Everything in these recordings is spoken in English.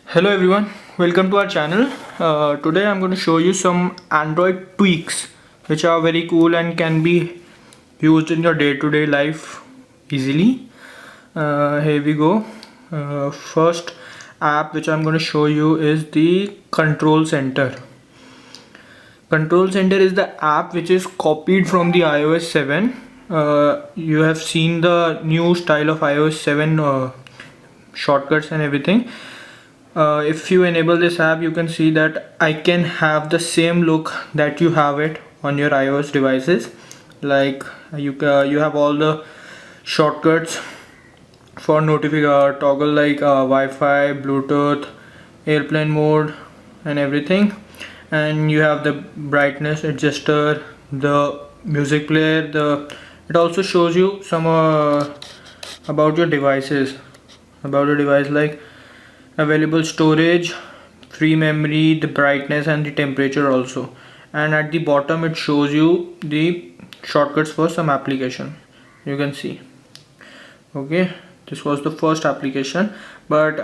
Hello everyone, welcome to our channel. Today I'm going to show you some Android tweaks which are very cool and can be used in your day-to-day life easily. Here we go. First app which I'm going to show you is the Control Center. Control Center is the app which is copied from the iOS 7. You have seen the new style of iOS 7 shortcuts and everything. If you enable this app, you can see that I can have the same look that you have it on your iOS devices. Like you have all the shortcuts for toggle like Wi-Fi, Bluetooth, airplane mode and everything, and you have the brightness adjuster, the music player. It also shows you some about your devices, about your device, like available storage, free memory, the brightness and the temperature also. And at the bottom it shows you the shortcuts for some application. You can see. Okay, this was the first application, but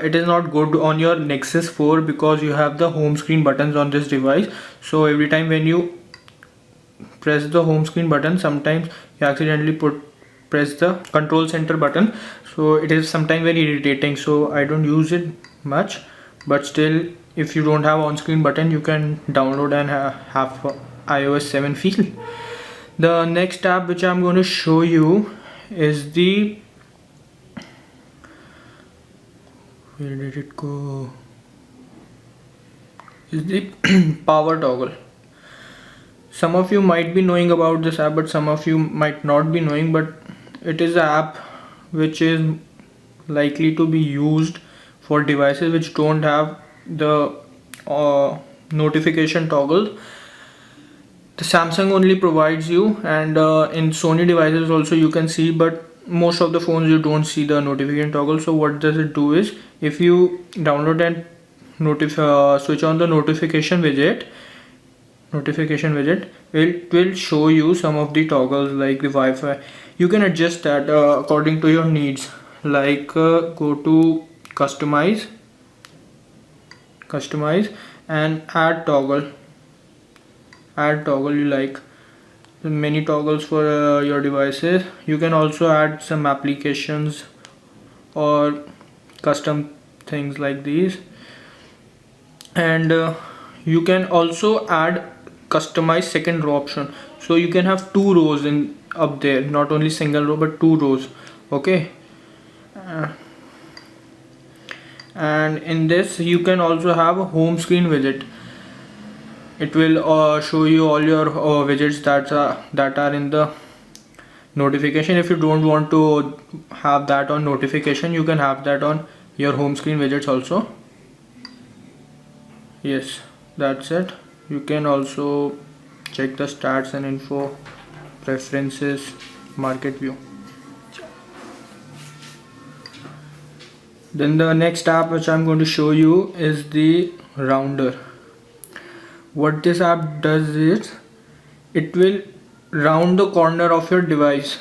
it is not good on your Nexus 4 because you have the home screen buttons on this device. So every time when you press the home screen button, sometimes you accidentally press the Control Center button, so it is sometimes very irritating. So I don't use it much, but still, if you don't have on-screen button, you can download and have iOS 7 feel. The next app which I'm going to show you is the, where did it go, is the power toggle. Some of you might be knowing about this app, but some of you might not be knowing. But it is an app which is likely to be used for devices which don't have the notification toggle. The Samsung only provides you, and in Sony devices also you can see, but most of the phones you don't see the notification toggle. So what does it do is, if you download and switch on the notification widget, it will show you some of the toggles like the Wi-Fi. You can adjust that according to your needs, like go to customize and add toggle you like many toggles for your devices. You can also add some applications or custom things like these, and you can also add customize second row option, so you can have two rows in up there, not only single row but two rows. Okay, and in this you can also have a home screen widget. It will show you all your widgets that are in the notification. If you don't want to have that on notification, you can have that on your home screen widgets also. Yes, that's it. You can also check the stats and info, preferences, market view. Then the next app which I'm going to show you is the Rounder. What this app does is, it will round the corner of your device,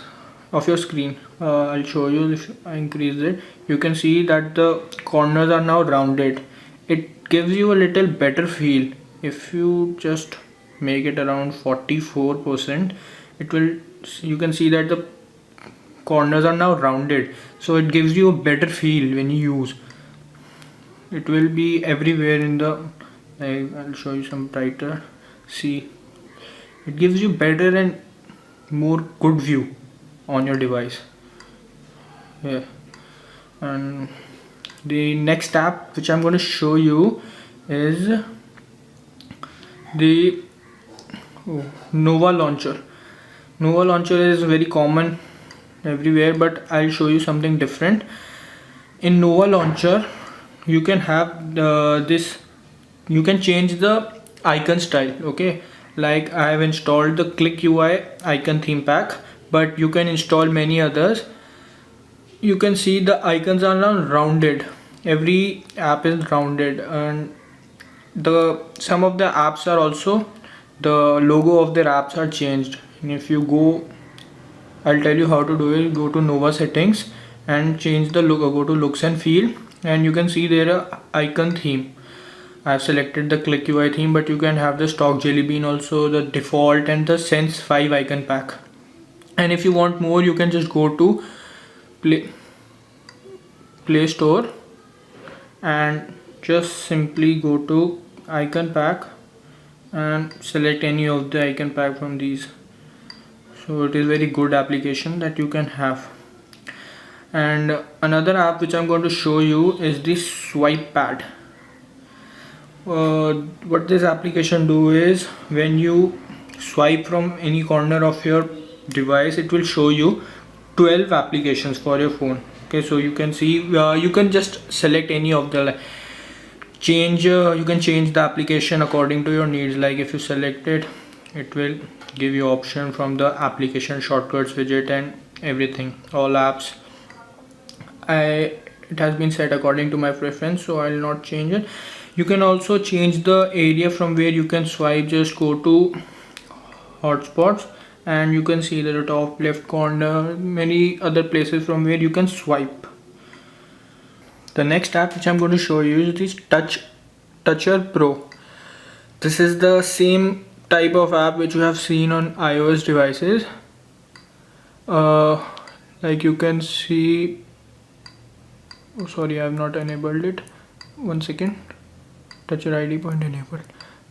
of your screen. I'll show you. If I increase it, you can see that the corners are now rounded. It gives you a little better feel. If you just make it around 44%, you can see that the corners are now rounded, so it gives you a better feel when you use. It will be everywhere in the, I'll show you some brighter. See, it gives you better and more good view on your device. Yeah, and the next app which I'm going to show you is the Nova Launcher. Nova Launcher is very common everywhere, but I'll show you something different. In Nova Launcher, you can have this. You can change the icon style. Okay, like I have installed the Click UI icon theme pack, but you can install many others. You can see the icons are now rounded. Every app is rounded, and some of the apps are also, the logo of their apps are changed. And if you go, I'll tell you how to do it. Go to Nova settings and change the logo. Go to looks and feel and you can see there a icon theme. I've selected the Click UI theme, but you can have the stock Jelly Bean also, the default, and the Sense 5 icon pack. And if you want more, you can just go to Play Store and just simply go to icon pack and select any of the icon pack from these. So it is very good application that you can have. And another app which I'm going to show you is the Swipe Pad. What this application do is, when you swipe from any corner of your device, it will show you 12 applications for your phone. Okay, so you can see you can just select any of the you can change the application according to your needs. Like if you select it, it will give you option from the application shortcuts widget and everything, all apps. It has been set according to my preference, so I'll not change it. You can also change the area from where you can swipe. Just go to hotspots and you can see the top left corner, many other places from where you can swipe. The next app which I'm going to show you is this Toucher Pro. This is the same type of app which you have seen on iOS devices. Like you can see, oh sorry, I have not enabled it. One second. Toucher ID point enabled.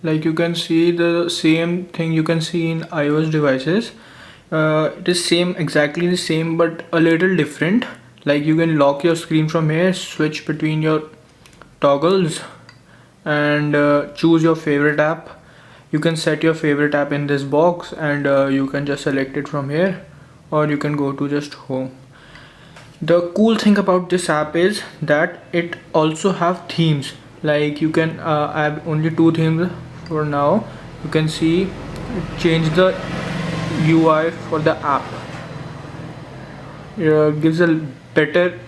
Like you can see the same thing you can see in iOS devices. It is exactly the same, but a little different. Like you can lock your screen from here, switch between your toggles, and choose your favorite app. You can set your favorite app in this box, and you can just select it from here, or you can go to just home. The cool thing about this app is that it also have themes. Like you can I have only 2 themes for now. You can see change the UI for the app. It gives a better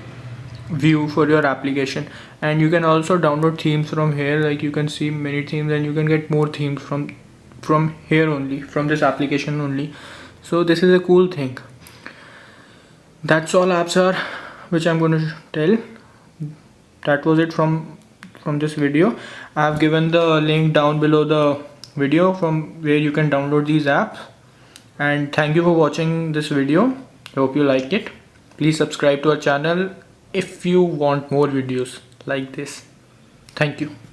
view for your application, and you can also download themes from here. Like you can see many themes, and you can get more themes from here only, from this application only. So this is a cool thing. That's all apps are which I'm going to tell. That was it from this video. I have given the link down below the video from where you can download these apps. And thank you for watching this video. I hope you liked it. Please subscribe to our channel if you want more videos like this. Thank you.